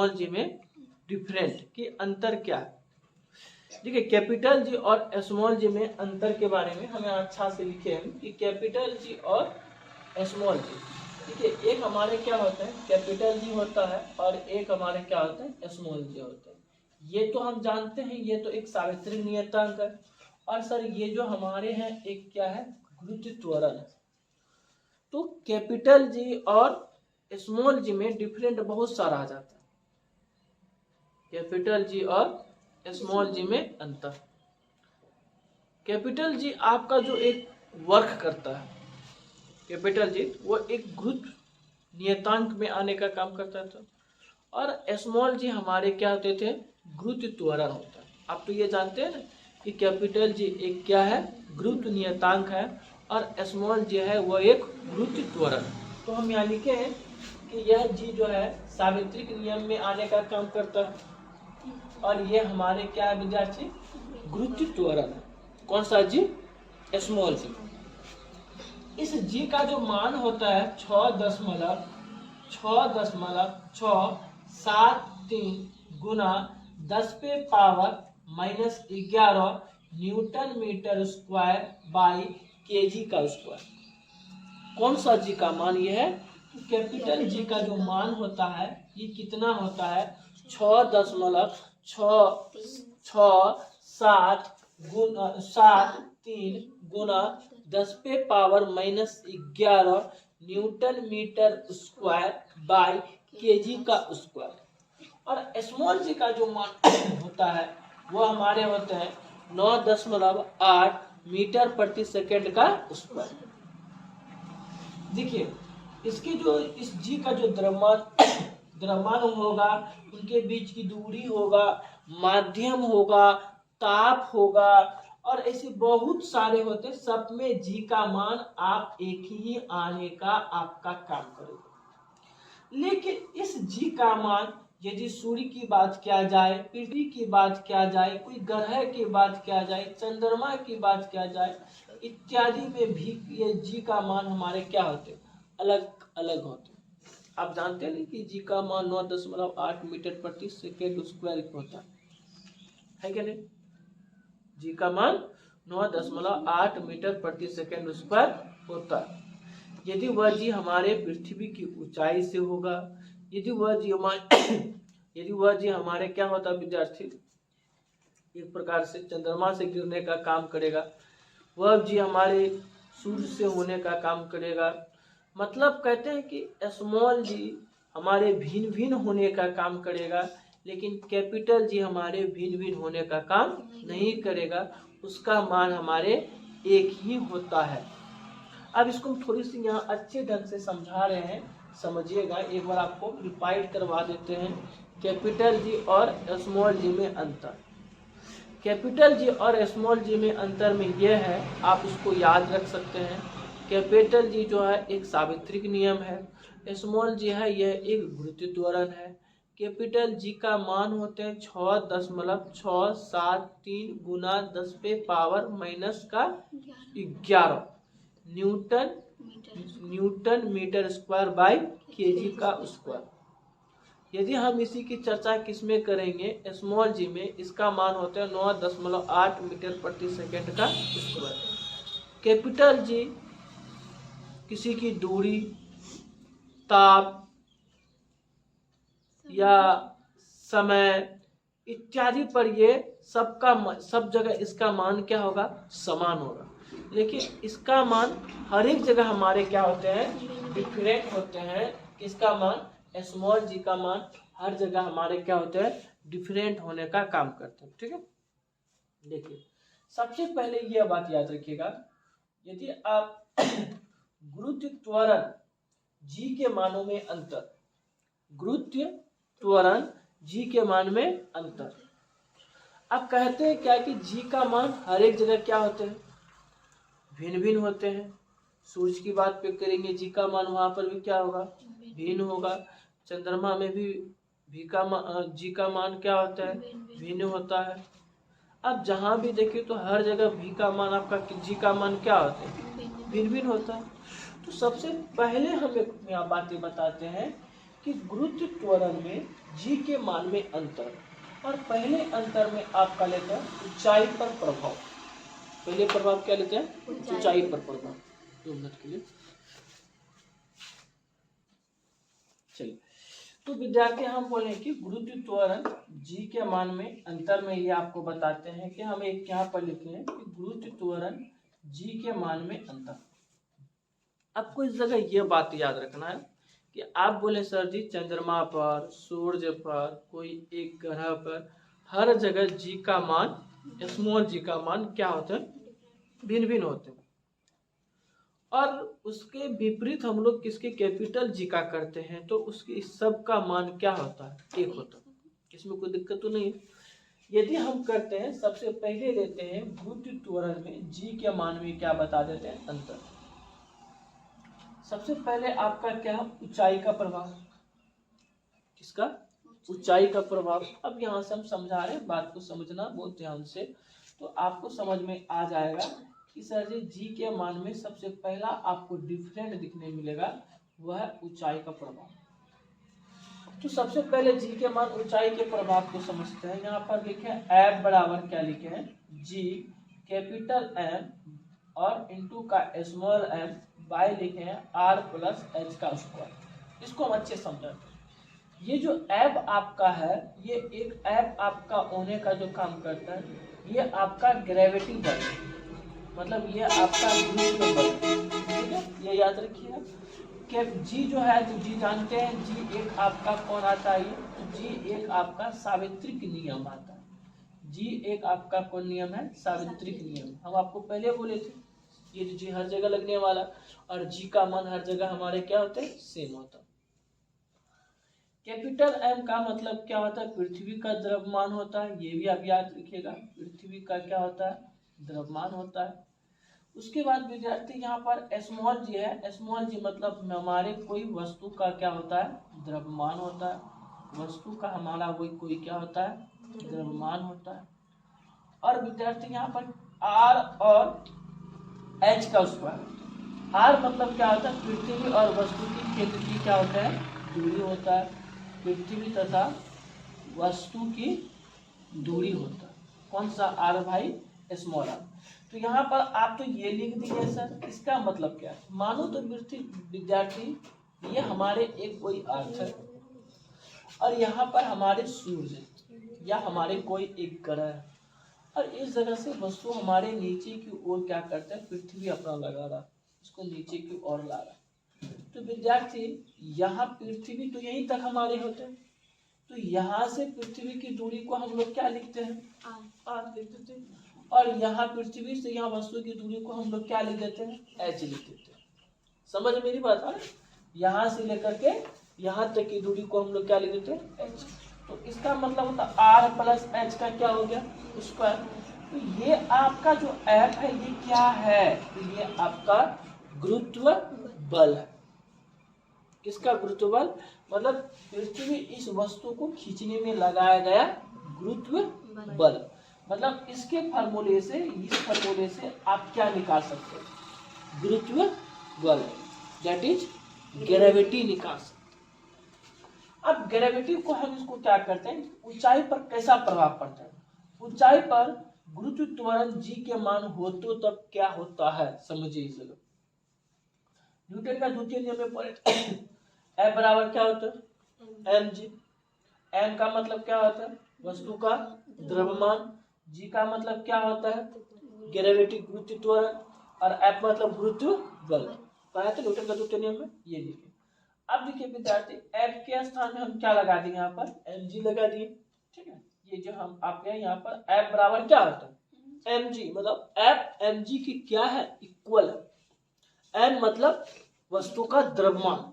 Small जी में different की अंतर क्या है। देखिए कैपिटल जी और स्मॉल जी में अंतर के बारे में हमें अच्छा से लिखे हैं कि कैपिटल जी और स्मॉल जी। देखिए एक हमारे क्या होता है कैपिटल जी होता है और एक हमारे क्या होता है स्मॉल जी होता है। ये तो हम जानते हैं, ये तो एक सावित्रिक नियतांक है। और सर ये जो हमारे हैं एक क्या है गुरुत्व त्वरण है। तो कैपिटल जी और स्मॉल जी में डिफरेंट बहुत सारा आ जाता है। कैपिटल जी और स्मॉल जी में अंतर। कैपिटल जी आपका जो एक वर्क करता है, कैपिटल जी वो एक गुरुत्व नियतांक में आने का काम करता था और स्मॉल जी हमारे क्या होते थे गुरुत्व त्वरण होता है। आप तो ये जानते हैं ना कि कैपिटल जी एक क्या है गुरुत्व नियतांक है और स्मॉल जी है वो एक गुरुत्व त्वरण। तो हम यहाँ लिखे हैं कि यह जी जो है सावित्रिक नियम में आने का काम करता है और ये हमारे क्या है विद्यार्थी गुरुत्व त्वरण है। कौन सा जी स्मॉल जी। इस जी का जो मान होता है 6.673 गुना 10 पे power -11 newton metre square by KG का स्क्वायर। कौन सा जी का मान ये है तो कैपिटल जी का जो मान होता है ये कितना होता है 6.673 गुना 10 पे power -11 newton metre square by KG का स्क्वायर। और स्मॉल जी का जो मान होता है वो हमारे होते हैं 9.8 मीटर प्रति सेकेंड का स्क्वायर। देखिए इसकी जो इस जी का जो द्रव्यमान होगा, उनके बीच की दूरी होगा, माध्यम होगा, ताप होगा और ऐसे बहुत सारे होते हैं। सब में जी का मान आप एक ही आने का आपका काम करेगा। लेकिन इस जी का मान यदि सूर्य की बात किया जाए, पृथ्वी की बात किया जाए, कोई ग्रह की बात किया जाए, चंद्रमा की बात किया जाए इत्यादि में भी ये जी का मान हमारे क्या होते अलग अलग होते। आप जानते हैं कि जी का मान 9.8 मीटर प्रति सेकेंड स्क्वायर होता है क्या नहीं। जी का मान 9.8 मीटर प्रति सेकेंड स्क्वायर होता है। यदि वह जी हमारे पृथ्वी की ऊंचाई से होगा, यदि वह जी हमारे क्या होता विद्यार्थी एक प्रकार से चंद्रमा से गिरने का काम करेगा, वह जी हमारे सूर्य से होने का काम करेगा। मतलब कहते हैं कि स्मॉल जी हमारे भिन्न भिन्न होने का काम करेगा, लेकिन कैपिटल जी हमारे भिन्न भिन्न होने का काम नहीं करेगा, उसका मान हमारे एक ही होता है। अब इसको हम थोड़ी सी यहाँ अच्छे ढंग से समझा रहे हैं, समझिएगा। एक बार आपको रिपाइट करवा देते हैं कैपिटल जी और स्मॉल जी में अंतर। कैपिटल जी और स्मॉल जी में अंतर में यह है, आप उसको याद रख सकते हैं। कैपिटल जी जो है एक सावित्रिक नियम है, स्मॉल जी है यह एक गुरुत्व त्वरण है। कैपिटल जी का मान होते हैं 6.673 गुना 10 पे power -11 newton metre square by KG का स्क्वायर। यदि हम इसी की चर्चा किसमें करेंगे स्मॉल जी में, इसका मान होता है 9.8 मीटर प्रति सेकेंड का स्क्वायर। कैपिटल जी किसी की दूरी, ताप या समय इत्यादि पर ये सब जगह इसका मान क्या होगा समान होगा, लेकिन इसका मान हर एक जगह हमारे क्या होते हैं डिफरेंट होते हैं। इसका मान स्मॉल जी का मान हर जगह हमारे क्या होते हैं डिफरेंट होने का काम करते हैं। ठीक है, देखिए सबसे पहले यह बात याद रखिएगा, यदि आप गुरुत्व त्वरण जी के मानों में अंतर, गुरुत्व त्वरण जी के मान में अंतर। अब कहते हैं क्या कि जी का मान हर एक जगह क्या होते हैं भिन्न भिन्न होते हैं। सूर्य की बात पे करेंगे जी का मान वहां पर भी क्या होगा भिन्न होगा। चंद्रमा में भी जी का मान क्या होता है भिन्न होता है। अब जहां भी देखिए तो हर जगह भी का मान आपका जी का मान क्या होता है भिन्न भिन्न होता है। तो सबसे पहले हम एक बातें बताते हैं कि गुरुत्व त्वरण में जी के मान में अंतर, और पहले अंतर में आपका लेते हैं ऊंचाई पर प्रभाव। पहले प्रभाव क्या लेते हैं? ऊंचाई पर प्रभाव। 2 मिनट के लिए चलिए। तो विद्यार्थी हम बोले कि गुरुत्व त्वरण जी के मान में अंतर में ये आपको बताते हैं कि हम एक यहाँ पर लिखे हैं कि गुरुत्व त्वरण जी के मान में अंतर। आपको इस जगह ये बात याद रखना है कि आप बोले सर जी चंद्रमा पर, सूर्य पर, कोई एक ग्रह पर हर जगह जी का मान, स्मॉल जी का मान क्या होता है? भिन्न भिन्न होते हैं। और उसके विपरीत हम लोग किसके कैपिटल जी का करते हैं तो उसकी सब का मान क्या होता है? 1 होता है। इसमें कोई दिक्कत तो नहीं है। यदि हम करते हैं सबसे पहले लेते हैं गुरुत्व त्वरण में जी के मान में क्या बता देते हैं? अंतर। सबसे पहले आपका क्या? ऊंचाई का प्रभाव। किसका? ऊंचाई का प्रभाव। अब यहाँ से हम समझा रहे हैं, बात को समझना बहुत ध्यान से, तो आपको समझ में आ जाएगा कि सर जी के मान में सबसे पहला आपको डिफरेंट दिखने मिलेगा, वह ऊंचाई का प्रभाव। तो सबसे पहले जी के मान ऊंचाई के प्रभाव को समझते हैं। यहाँ पर लिखे एफ बराबर क्या लिखे हैं? जी कैपिटल एम और इनटू का स्मॉल एम बाय लिखे हैं आर प्लस एच का स्क्वायर। इसको हम अच्छे समझें। ये जो एफ आपका है, ये एक एफ आपका होने का जो काम करता है, ये आपका ग्रेविटी बल, मतलब ये आपका गुरुत्व बल, ठीक है? ये याद रखिएगा कि जी जो है, तो जी जानते हैं, जी एक आपका कौन आता है? जी एक आपका सावित्रिक नियम आता है। जी एक आपका कौन नियम है? सावित्रिक नियम। हम आपको पहले बोले थे ये जी हर जगह लगने वाला, और जी का मान हर जगह हमारे क्या होते हैं? सेम होता है। कैपिटल एम का मतलब क्या होता है? पृथ्वी का द्रव्यमान होता है। ये भी आप याद रखिएगा, पृथ्वी का क्या होता है? द्रव्यमान होता है। उसके बाद विद्यार्थी यहाँ पर स्मॉल जी है। स्मॉल जी मतलब हमारे कोई वस्तु का क्या होता है? द्रव्यमान होता है। वस्तु का हमारा वही कोई क्या होता है? द्रव्यमान होता है। और विद्यार्थी यहाँ पर आर और एच का स्क्वायर। आर मतलब क्या होता है? पृथ्वी और वस्तु की केंद्र की क्या होता है? दूरी होता है। पृथ्वी तथा वस्तु की दूरी होता है। कौन सा? आर भाई स्मॉल आर। तो यहाँ पर आप तो ये लिख दिए सर, इसका मतलब क्या है? मानो तो विद्यार्थी ये हमारे एक कोई अर्थ है, और यहाँ पर हमारे सूर्य या हमारे कोई एक ग्रह है, और इस जगह से वस्तु हमारे नीचे की ओर क्या करता है? पृथ्वी अपना लगा रहा, इसको नीचे की ओर ला रहा। तो विद्यार्थी यहाँ पृथ्वी तो यहीं तक हमारे होते हैं, तो यहाँ से पृथ्वी की दूरी को हम लोग क्या लिखते हैं? आर लिख देते हैं। और यहाँ पृथ्वी से यहाँ वस्तु की दूरी को हम लोग क्या लिख देते हैं? एच लिख देते हैं। समझ मेरी बात है? यहाँ से लेकर के यहाँ तक की दूरी को हम लोग क्या लिख देते हैं? एच। तो इसका मतलब होता है आर प्लस एच का क्या हो गया? स्क्वायर। तो ये आपका जो एफ है ये क्या है? तो ये आपका गुरुत्व बल है। किसका? गुरुत्व बल। मतलब पृथ्वी इस वस्तु को खींचने में लगाया गया गुरुत्व बल। मतलब इसके फार्मूले से, इस फार्मूले से आप क्या निकाल सकते हैं? गुरुत्व बल, दैट इज ग्रेविटी निकाल सकते। अब ग्रेविटी को हम इसको क्या करते हैं? ऊंचाई पर कैसा प्रभाव पड़ता है? ऊंचाई पर गुरुत्व त्वरण जी के मान हो तो तब क्या होता है? समझिए इस जगह। न्यूटन का द्वितीय नियम में पढ़े F बराबर क्या होता है? एम जी। एम का मतलब क्या होता है? वस्तु का द्रव्यमान। जी का मतलब क्या होता है? ग्रेविटी, गुरुत्व त्वरण। और F मतलब गुरुत्व बल। पढ़ा था न्यूटन का द्वितीय नियम में, ये लिखे। अब देखिए विद्यार्थी, F के स्थान में हम क्या लगा दिए? यहाँ पर एम जी लगा दिए, ठीक है? ये जो हम आपके यहाँ पर F बराबर क्या होता है? M G. मतलब F एम जी की क्या है? इक्वल है। एम मतलब वस्तु का द्रव्यमान,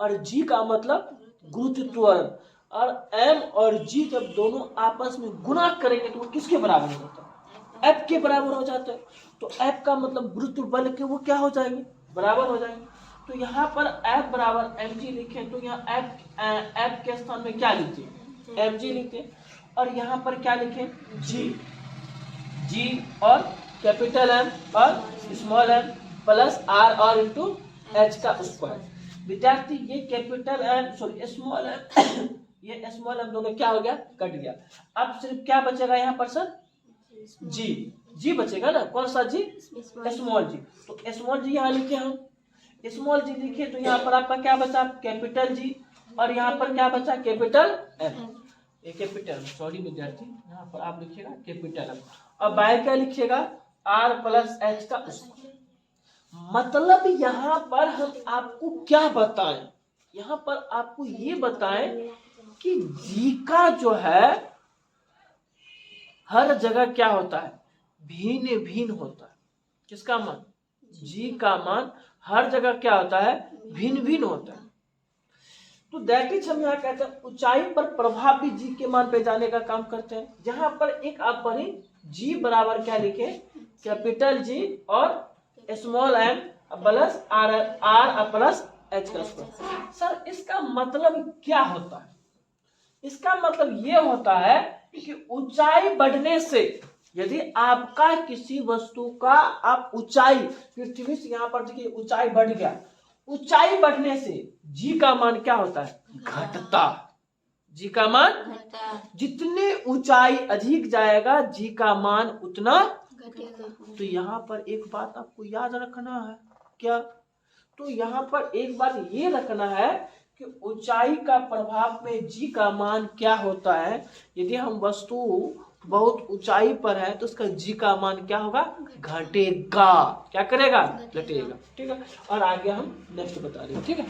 और जी का मतलब गुरुत्व त्वरण। और एम और जी जब दोनों आपस में गुणा करेंगे तो वो किसके बराबर हो जाता है? एफ के बराबर हो जाता है। तो एफ का मतलब गुरुत्व बल के वो क्या हो जाएंगे? बराबर हो जाएंगे। तो यहाँ पर एफ बराबर एम जी लिखे, तो यहाँ एफ के स्थान में क्या लिखते? एम जी लिखते। और यहाँ पर क्या लिखे? जी। जी और कैपिटल एम और स्मॉल एम प्लस आर और इंटू एच का स्क्वायर। विद्यार्थी ये capital M sorry small M ये स्मॉल एम दोनों क्या हो गया, कट गया। अब सिर्फ क्या बचेगा यहाँ पर सर, जी, जी बचेगा ना, कौन सा जी, स्मॉल जी। तो स्मॉल जी यहाँ लिखे हम, स्मॉल जी लिखे तो यहाँ पर आपका क्या बचा, कैपिटल जी, और यहाँ पर क्या बचा, कैपिटल एम। ये कैपिटल सॉरी विद्यार्थी, यहाँ पर आप लिखिएगा कैपिटल एम। अब बाय क्या लिखिएगा, आर प्लस एच का स्क्वायर। मतलब यहाँ पर हम आपको क्या बताएं, यहाँ पर आपको ये बताएं कि जी का जो है हर जगह क्या होता है, भिन्न भिन्न होता है। किसका मान, जी का मान हर जगह क्या होता है, भिन्न भिन्न होता है। तो दैट इज हम यहाँ कहते हैं ऊंचाई पर प्रभाव भी जी के मान पे जाने का काम करते हैं। जहां पर एक आप पढ़ी जी बराबर क्या लिखे, कैपिटल जी और small M plus R plus H का स्क्वायर। सर इसका मतलब क्या होता है, इसका मतलब ये होता है कि ऊंचाई बढ़ने से यदि आपका किसी वस्तु का आप ऊंचाई पृथ्वी से यहाँ पर देखिए ऊंचाई बढ़ गया, ऊंचाई बढ़ने से जी का मान क्या होता है, घटता। जी का मान जितने ऊंचाई अधिक जाएगा जी का मान उतना घटेगा। तो यहाँ पर एक बात आपको याद रखना है, क्या, तो यहाँ पर एक बात ये रखना है कि ऊंचाई का प्रभाव में जी का मान क्या होता है। यदि हम वस्तु बहुत ऊंचाई पर है तो उसका जी का मान क्या होगा, घटेगा। क्या करेगा, घटेगा। ठीक है, और आगे हम नेक्स्ट बता रहे हैं। ठीक है।